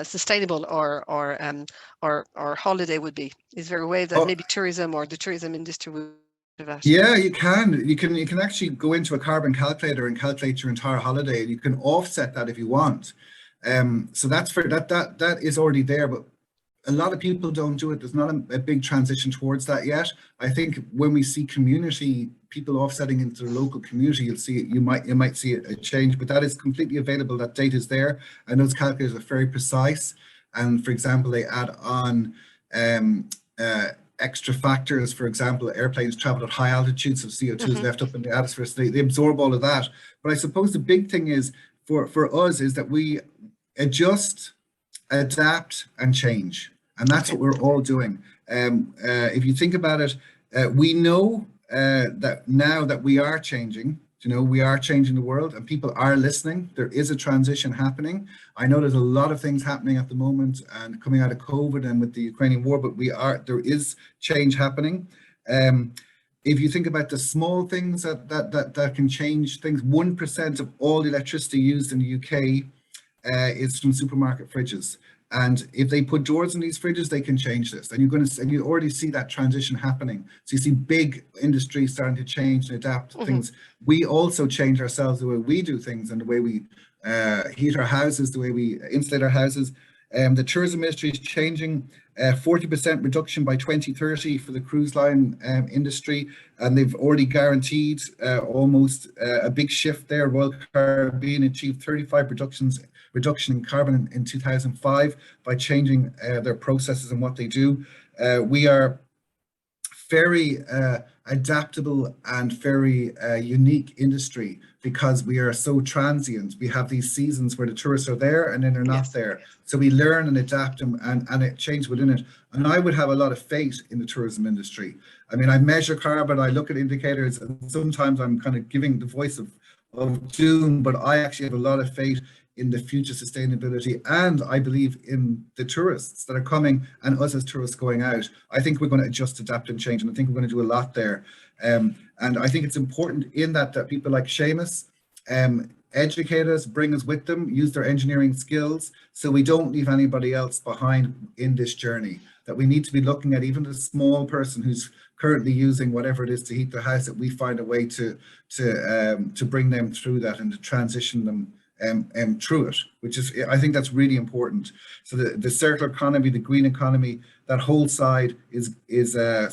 sustainable our holiday would be? Is there a way that maybe tourism or the tourism industry would do that? Yeah, you can actually go into a carbon calculator and calculate your entire holiday, and you can offset that if you want. So that's that is already there, but a lot of people don't do it. There's not a big transition towards that yet. I think when we see people offsetting into the local community, you'll see it. You might see a change, but that is completely available. That data is there, and those calculators are very precise. And for example, they add on extra factors. For example, airplanes travel at high altitudes, so CO2 is left up in the atmosphere, so they absorb all of that. But I suppose the big thing is for us is that we adjust, adapt, and change. And that's what we're all doing. If you think about it, we know that now that we are changing, we are changing the world, and people are listening. There is a transition happening. I know there's a lot of things happening at the moment and coming out of COVID and with the Ukrainian war, but there is change happening. If you think about the small things that can change things, 1% of all the electricity used in the UK is from supermarket fridges. And if they put doors in these fridges, they can change this. And you already see that transition happening. So you see big industries starting to change and adapt to things. We also change ourselves, the way we do things and the way we heat our houses, the way we insulate our houses. The tourism industry is changing, 40% reduction by 2030 for the cruise line industry, and they've already guaranteed almost a big shift there. Royal Caribbean achieved 35 reduction in carbon in 2005 by changing their processes and what they do. We are very adaptable and very unique industry because we are so transient. We have these seasons where the tourists are there and then they're not there. So we learn and adapt and it changes within it. And I would have a lot of faith in the tourism industry. I mean, I measure carbon, I look at indicators, and sometimes I'm kind of giving the voice of doom, but I actually have a lot of faith in the future sustainability, and I believe in the tourists that are coming and us as tourists going out. I think we're going to adjust, adapt, and change, and I think we're going to do a lot there. And I think it's important in that people like Seamus educate us, bring us with them, use their engineering skills, so we don't leave anybody else behind in this journey. That we need to be looking at even the small person who's currently using whatever it is to heat their house, that we find a way to bring them through that and to transition them through it, which is, I think that's really important. So the circular economy, the green economy, that whole side is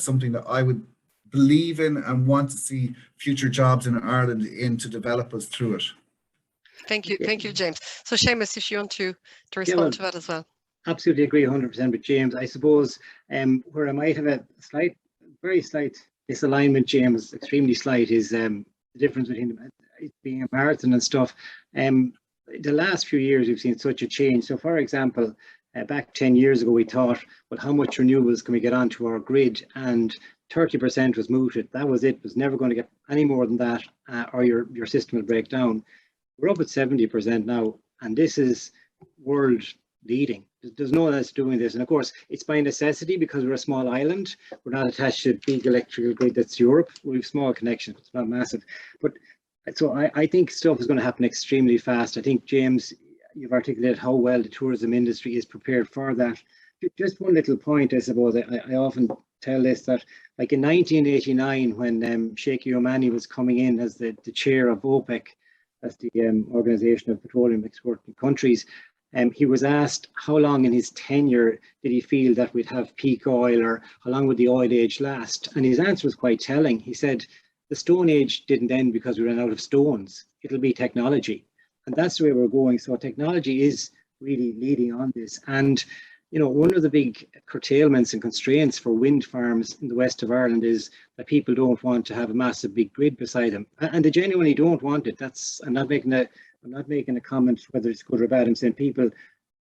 something that I would believe in and want to see future jobs in Ireland in to develop us through it. Thank you, James. So Seamus, if you want to respond to that as well. Absolutely agree 100% with James. I suppose where I might have a very slight misalignment, James, extremely slight, is the difference between it being a marathon and stuff. The last few years we've seen such a change. So for example, back 10 years ago we thought, well, how much renewables can we get onto our grid? And 30% was mooted. That was it. It was never going to get any more than that, or your system will break down. We're up at 70% now, and this is world leading. There's no one else doing this. And of course, it's by necessity because we're a small island. We're not attached to a big electrical grid that's Europe. We have small connections. It's not massive. But so I think stuff is going to happen extremely fast. I think, James, you've articulated how well the tourism industry is prepared for that. Just one little point, I suppose, I often tell this, that like in 1989, when Sheikh Yomani was coming in as the chair of OPEC, as the Organization of Petroleum Exporting Countries, he was asked how long in his tenure did he feel that we'd have peak oil, or how long would the oil age last? And his answer was quite telling. He said, the Stone Age didn't end because we ran out of stones. It'll be technology. And that's the way we're going. So technology is really leading on this. And, you know, one of the big curtailments and constraints for wind farms in the west of Ireland is that people don't want to have a massive big grid beside them. And they genuinely don't want it. I'm not making a comment whether it's good or bad. I'm saying people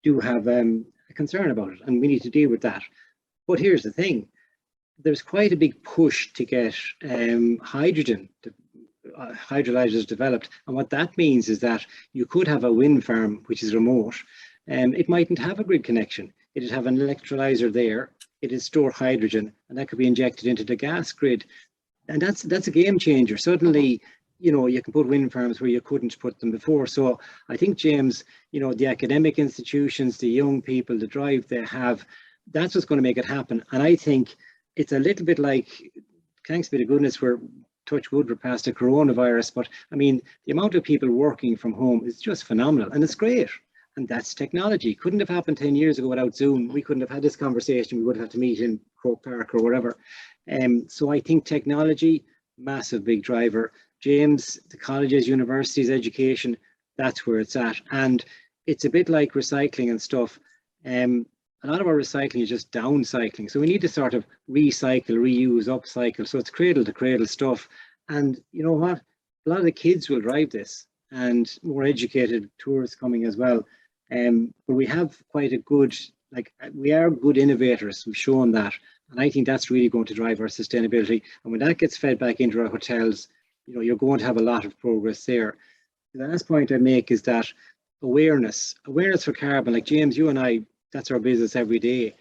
do have a concern about it, and we need to deal with that. But here's the thing. There's quite a big push to get hydrogen, hydrolyzers developed. And what that means is that you could have a wind farm which is remote. It mightn't have a grid connection. It'd have an electrolyzer there. It'd store hydrogen, and that could be injected into the gas grid. And that's a game changer. Suddenly, you know, you can put wind farms where you couldn't put them before. So I think, James, you know, the academic institutions, the young people, the drive they have, that's what's going to make it happen. And I think it's a little bit like, thanks be to goodness, we're touch wood, we're past the coronavirus, but I mean, the amount of people working from home is just phenomenal, and it's great. And that's technology. Couldn't have happened 10 years ago without Zoom. We couldn't have had this conversation. We would have had to meet in Croke Park or whatever. So I think technology, massive big driver. James, the colleges, universities, education, that's where it's at. And it's a bit like recycling and stuff. A lot of our recycling is just downcycling. So we need to sort of recycle, reuse, upcycle. So it's cradle to cradle stuff. And you know what? A lot of the kids will drive this, and more educated tourists coming as well. But we have quite a good, we are good innovators. We've shown that. And I think that's really going to drive our sustainability. And when that gets fed back into our hotels, you know, you're going to have a lot of progress there. The last point I make is that awareness for carbon, like James, you and I, that's our business every day.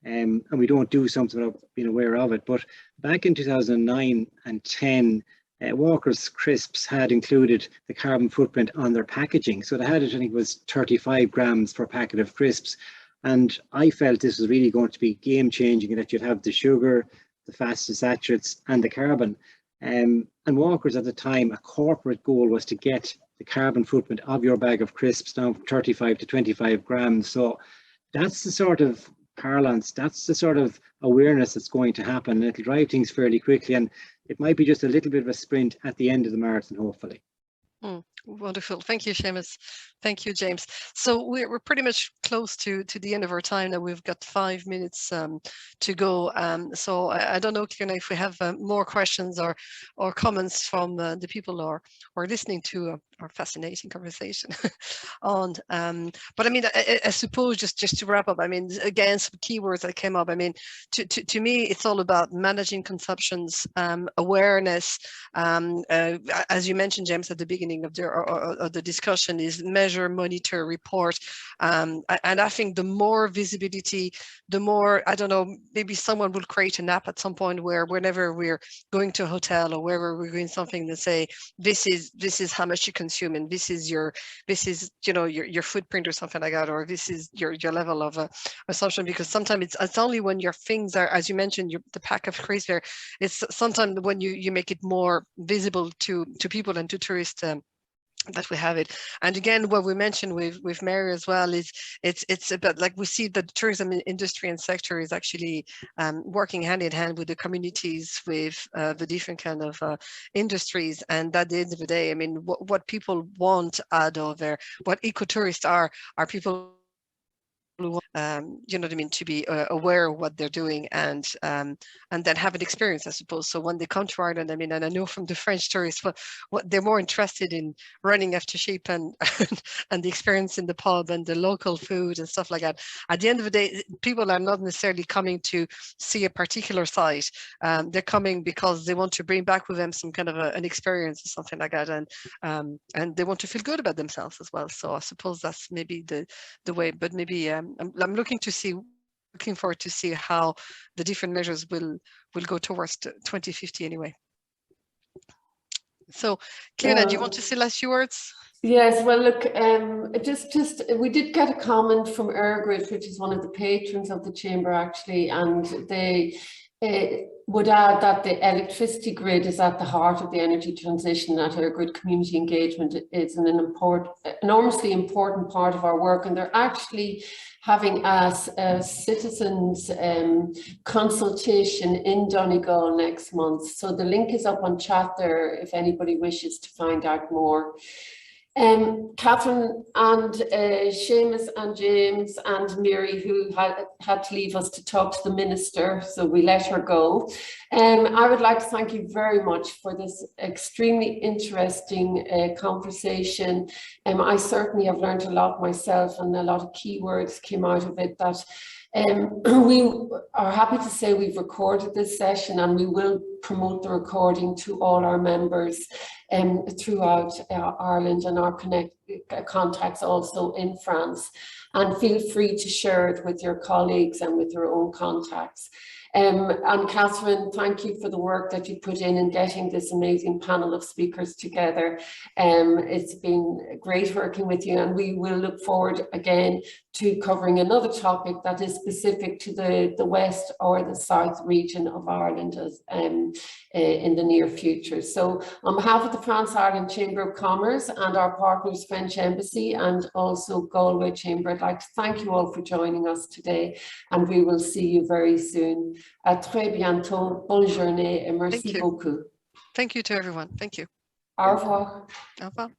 And we don't do something without being aware of it. But back in 2009 and 10, Walker's Crisps had included the carbon footprint on their packaging. So they had it, I think it was 35 grams per packet of crisps. And I felt this was really going to be game changing, and that you'd have the sugar, the fats, the saturates, and the carbon. And Walker's at the time, a corporate goal was to get the carbon footprint of your bag of crisps down from 35 to 25 grams. So that's the sort of parlance, that's the sort of awareness that's going to happen, and it'll drive things fairly quickly. And it might be just a little bit of a sprint at the end of the marathon, hopefully. Wonderful. Thank you, Seamus. Thank you, James. So we're pretty much close to the end of our time now. We've got 5 minutes to go. So I don't know, Kieran, if we have more questions or comments from the people who are listening to our fascinating conversation on. But I mean, I suppose just to wrap up, I mean, again, some keywords that came up. I mean, to me, it's all about managing consumptions, awareness. As you mentioned, James, at the beginning of the discussion, is measure, monitor, report. And I think the more visibility, the more, I don't know, maybe someone will create an app at some point where whenever we're going to a hotel or wherever we're doing something, to say, this is how much you consume, and this is your footprint or something like that, or this is your level of assumption. Because sometimes it's only when your things are, as you mentioned, the pack of crisps there, it's sometimes when you make it more visible to people and to tourists, that we have it. And again, what we mentioned with Mary as well is it's about, like, we see that the tourism industry and sector is actually working hand in hand with the communities, with the different kind of industries. And at the end of the day, I mean, what people want out of there, what ecotourists are people who, you know what I mean, to be aware of what they're doing, and then have an experience, I suppose. So when they come to Ireland, I mean, and I know from the French tourists, what they're more interested in running after sheep and and the experience in the pub and the local food and stuff like that. At the end of the day, people are not necessarily coming to see a particular site. They're coming because they want to bring back with them some kind of an experience or something like that, and they want to feel good about themselves as well. So I suppose that's maybe the way. But maybe I'm looking forward to see how the different measures will go towards 2050 anyway. So, Cleona, do you want to say last few words? Yes, well, look, just we did get a comment from Airgrid, which is one of the patrons of the chamber, actually, and they would add that the electricity grid is at the heart of the energy transition. That Airgrid community engagement is an enormously important part of our work, and they're actually having a citizens consultation in Donegal next month. So the link is up on chat there if anybody wishes to find out more. Catherine and Seamus and James and Mary, who had to leave us to talk to the minister, so we let her go. I would like to thank you very much for this extremely interesting conversation. I certainly have learned a lot myself, and a lot of keywords came out of it that we are happy to say we've recorded this session, and we will promote the recording to all our members throughout Ireland and our contacts also in France. And feel free to share it with your colleagues and with your own contacts. And Catherine, thank you for the work that you put in getting this amazing panel of speakers together. It's been great working with you, and we will look forward again to covering another topic that is specific to the west or the south region of Ireland in the near future. So on behalf of the France-Ireland Chamber of Commerce and our partners French Embassy and also Galway Chamber, I'd like to thank you all for joining us today, and we will see you very soon. À très bientôt, bonne journée et merci beaucoup. Thank you to everyone. Thank you. Au revoir. Au revoir.